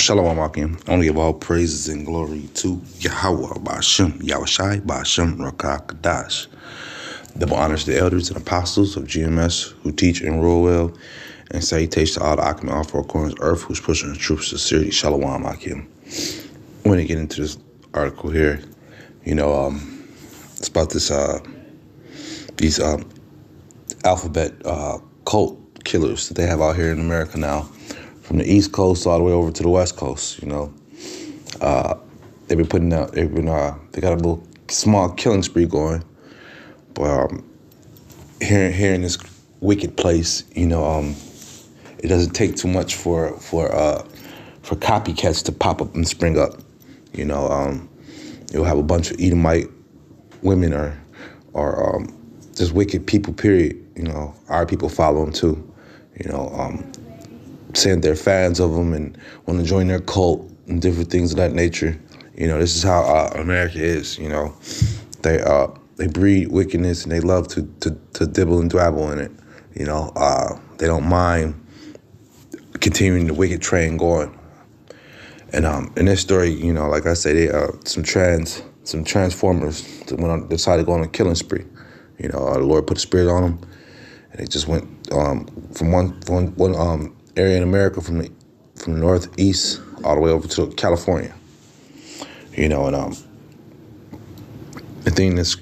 Shalom Akim. Only give all praises and glory to Yahweh Ba'ashem, Yahushai Ba'ashem Rakakadash. Double honors to the elders and apostles of GMS who teach and rule well, and salutation to all the Akim all four corners of earth who's pushing the truth to sincerity. Shalom Akim. I'm going to get into this article here. It's about these alphabet cult killers that they have out here in America now, from the East Coast all the way over to the West Coast. They've been putting out, they got a little small killing spree going, but here in this wicked place, it doesn't take too much for copycats to pop up and spring up. You'll have a bunch of Edomite women or just wicked people, period. Our people follow them too. Saying they're fans of them and want to join their cult and different things of that nature. This is how America is. They breed wickedness and they love to dibble and dabble in it. They don't mind continuing the wicked train going. And in this story, like I say, some transformers decided to go on a killing spree. The Lord put a spirit on them, and they just went from one area in America from the northeast all the way over to California. The thing is,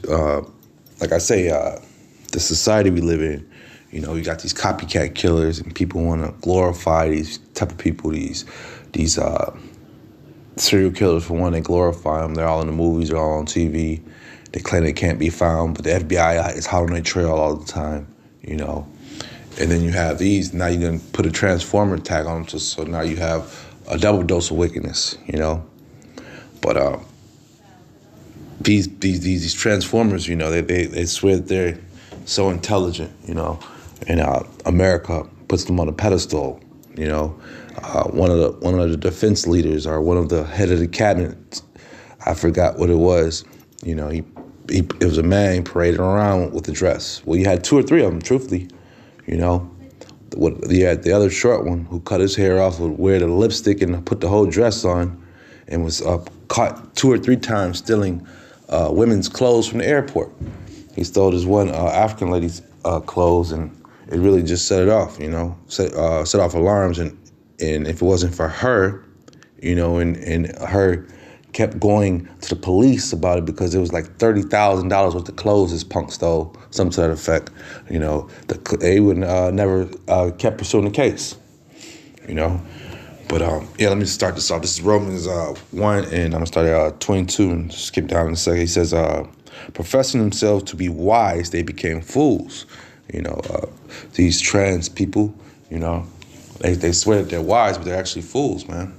like I say, the society we live in, you got these copycat killers, and people want to glorify these type of people, these serial killers. For one, they glorify them. They're all in the movies, they're all on TV. They claim they can't be found, but the FBI is hot on their trail all the time, And then you have these, now you're going to put a transformer tag on them, so now you have a double dose of wickedness, But these transformers, they swear that they're so intelligent, and America puts them on a pedestal, One of the defense leaders, or one of the head of the cabinet, I forgot what it was, it was a man parading around with a dress. Well, you had two or three of them, truthfully. The other short one who cut his hair off would wear the lipstick and put the whole dress on, and was caught 2 or 3 times stealing women's clothes from the airport. He stole this one African lady's clothes, and it really just set it off. Set off alarms, and if it wasn't for her, and her kept going to the police about it, because it was like $30,000 worth of clothes this punk stole, something to that effect. They would never kept pursuing the case. But let me start this off. This is Romans 1, and I'm gonna start at 22 and skip down in a second. He says, professing themselves to be wise, they became fools. These trans people, they swear that they're wise, but they're actually fools, man.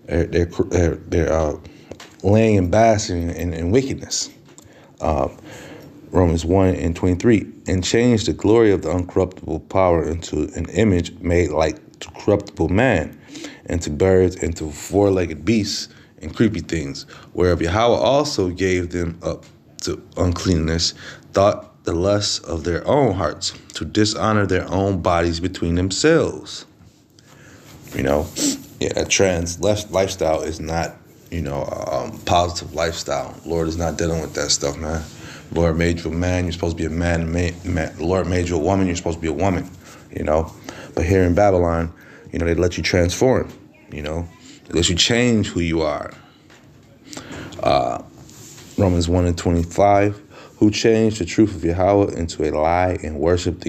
They're laying and basking in wickedness. Romans 1 and 23, and changed the glory of the uncorruptible power into an image made like to corruptible man, and to birds, and to four-legged beasts, and creepy things, whereof Yahweh also gave them up to uncleanness, thought the lusts of their own hearts, to dishonor their own bodies between themselves. That trans lifestyle is not, a positive lifestyle. Lord is not dealing with that stuff, man. Lord made you a man, you're supposed to be a man. The Lord made you a woman, you're supposed to be a woman, But here in Babylon, they let you transform, They let you change who you are. Romans 1 and 25, who changed the truth of Yahweh into a lie, and worship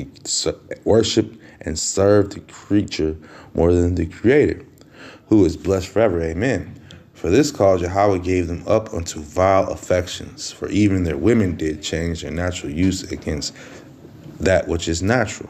and serve the creature more than the Creator, who is blessed forever. Amen. For this cause Yahweh gave them up unto vile affections, for even their women did change their natural use against that which is natural.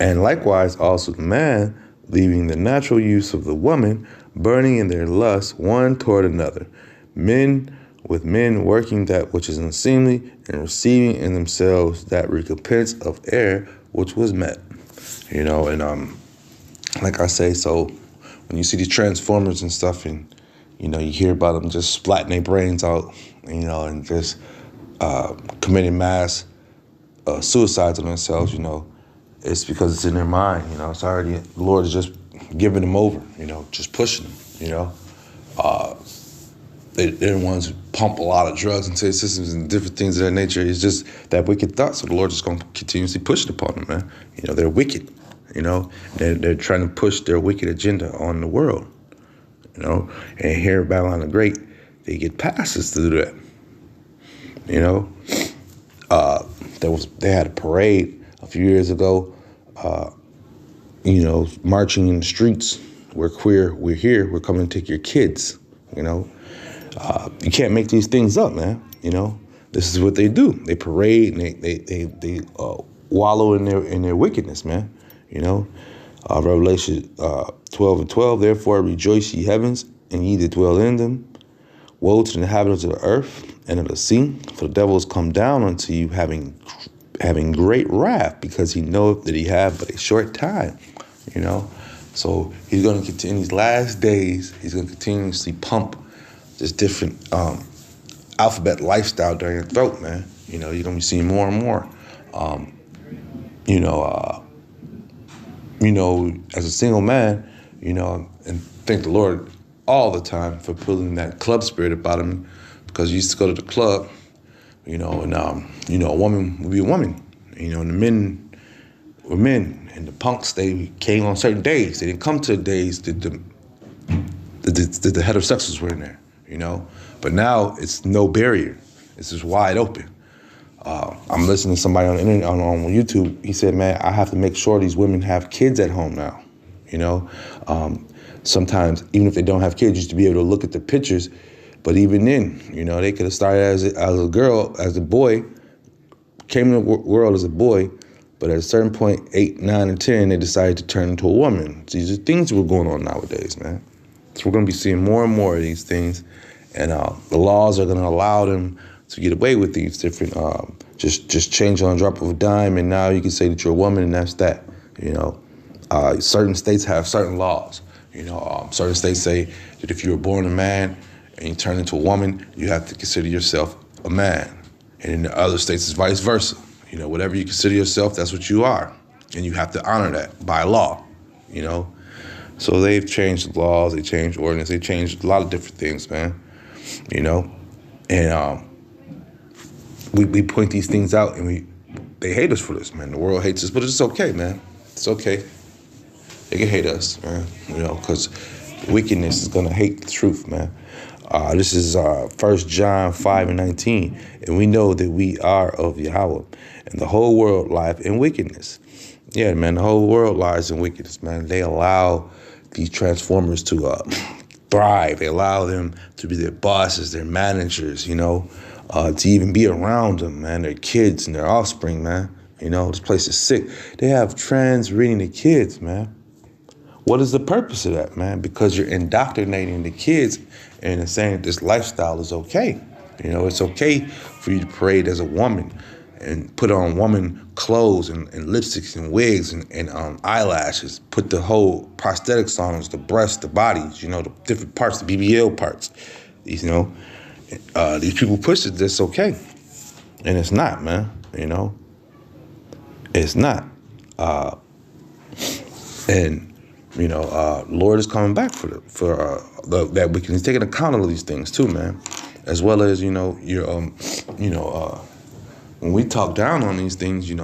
And likewise also the man, leaving the natural use of the woman, burning in their lust one toward another, men with men working that which is unseemly, and receiving in themselves that recompense of error which was met. Like I say, so when you see these transformers and stuff, and you hear about them just splatting their brains out, and just committing mass suicides on themselves, It's because it's in their mind. It's already, the Lord is just giving them over. Just pushing them. They're the ones who pump a lot of drugs into their systems and different things of that nature. It's just that wicked thought. So the Lord is going to continuously push it upon them, man. They're wicked. They're trying to push their wicked agenda on the world. And here at Babylon the Great, they get passes to do that. They had a parade a few years ago. Marching in the streets. We're queer. We're here. We're coming to take your kids. You can't make these things up, man. This is what they do. They parade and they wallow in their wickedness, man. Revelation 12:12. Therefore rejoice, ye heavens, and ye that dwell in them. Woe to the inhabitants of the earth and of the sea, for the devil is come down unto you, having great wrath, because he knoweth that he have but a short time. So he's going to continue these last days. He's going to continuously pump this different alphabet lifestyle down your throat, man. You're going to be seeing more and more. As a single man, and thank the Lord all the time for pulling that club spirit about him, because you used to go to the club, and a woman would be a woman, and the men were men, and the punks, they came on certain days. They didn't come to the days that the heterosexuals were in there, But now it's no barrier. It's just wide open. I'm listening to somebody on the internet, on YouTube. He said, man, I have to make sure these women have kids at home now. Sometimes, even if they don't have kids, you used to be able to look at the pictures. But even then, they could have started as a girl, as a boy, came in the world as a boy. But at a certain point, 8, 9, and 10, they decided to turn into a woman. These are things that were going on nowadays, man. So we're going to be seeing more and more of these things. And the laws are going to allow them to get away with these different, just change on a drop of a dime, and now you can say that you're a woman, and that's that. Certain states have certain laws. Certain states say that if you were born a man and you turn into a woman, you have to consider yourself a man. And in the other states, it's vice versa. Whatever you consider yourself, that's what you are. And you have to honor that by law, So they've changed the laws, they changed ordinance, they changed a lot of different things, man. And we point these things out, and they hate us for this, man. The world hates us, but it's okay, man. It's okay. They can hate us, man, because wickedness is going to hate the truth, man. This is 1 John 5:19, and we know that we are of Yahweh, and the whole world lieth in wickedness. Yeah, man, the whole world lies in wickedness, man. They allow these transformers to thrive. They allow them to be their bosses, their managers, to even be around them, man, their kids and their offspring, man. This place is sick. They have trans reading the kids, man. What is the purpose of that, man? Because you're indoctrinating the kids and saying that this lifestyle is okay. It's okay for you to parade as a woman and put on woman clothes and lipsticks and wigs and eyelashes, put the whole prosthetics on us, the breasts, the bodies, the different parts, the BBL parts. These people push it, that's okay. And it's not, man, It's not. Lord is coming back for that we can take an account of these things too, man. As well as, when we talk down on these things, it's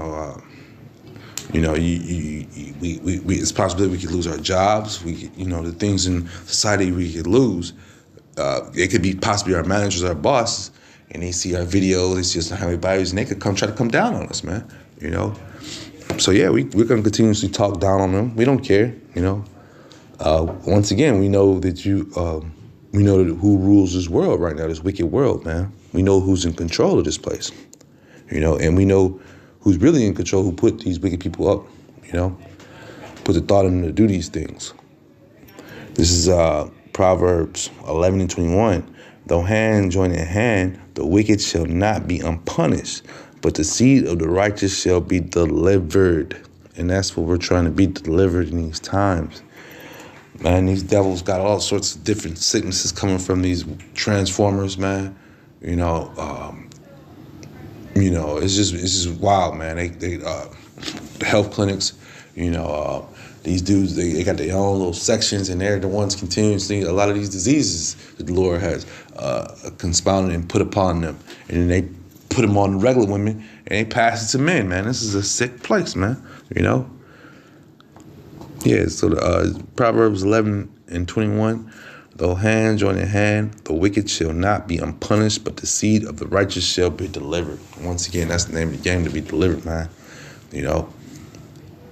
possible we could lose our jobs. We could, the things in society we could lose. It could be possibly our managers, our bosses, and they see our videos, they see us on how many bodies, and they could try to come down on us, man. So yeah, we're gonna continuously talk down on them. We don't care, Once again, we know that we know who rules this world right now, this wicked world, man. We know who's in control of this place, and we know who's really in control, who put these wicked people up, put the thought in them to do these things. This is Proverbs 11:21. Though hand join in hand, the wicked shall not be unpunished, but the seed of the righteous shall be delivered. And that's what we're trying to be delivered in these times. Man, these devils got all sorts of different sicknesses coming from these transformers, man. It's just wild, man. the health clinics. These dudes, they got their own little sections, and they're the ones continuously, a lot of these diseases that the Lord has conspired and put upon them. And then they put them on regular women, and they pass it to men, man. This is a sick place, man, Yeah, so Proverbs 11:21, though hand join in hand, the wicked shall not be unpunished, but the seed of the righteous shall be delivered. Once again, that's the name of the game, to be delivered, man.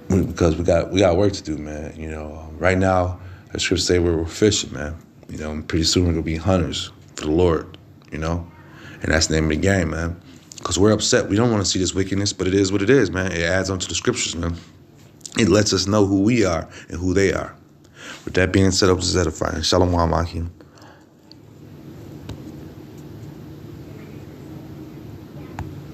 Because we got work to do, man. Right now, the scriptures say we're fishing, man. Pretty soon we're gonna be hunters for the Lord. And that's the name of the game, man. Because we're upset. We don't want to see this wickedness, but it is what it is, man. It adds on to the scriptures, man. It lets us know who we are and who they are. With that being said, I was just edifying. Shalom, Akim.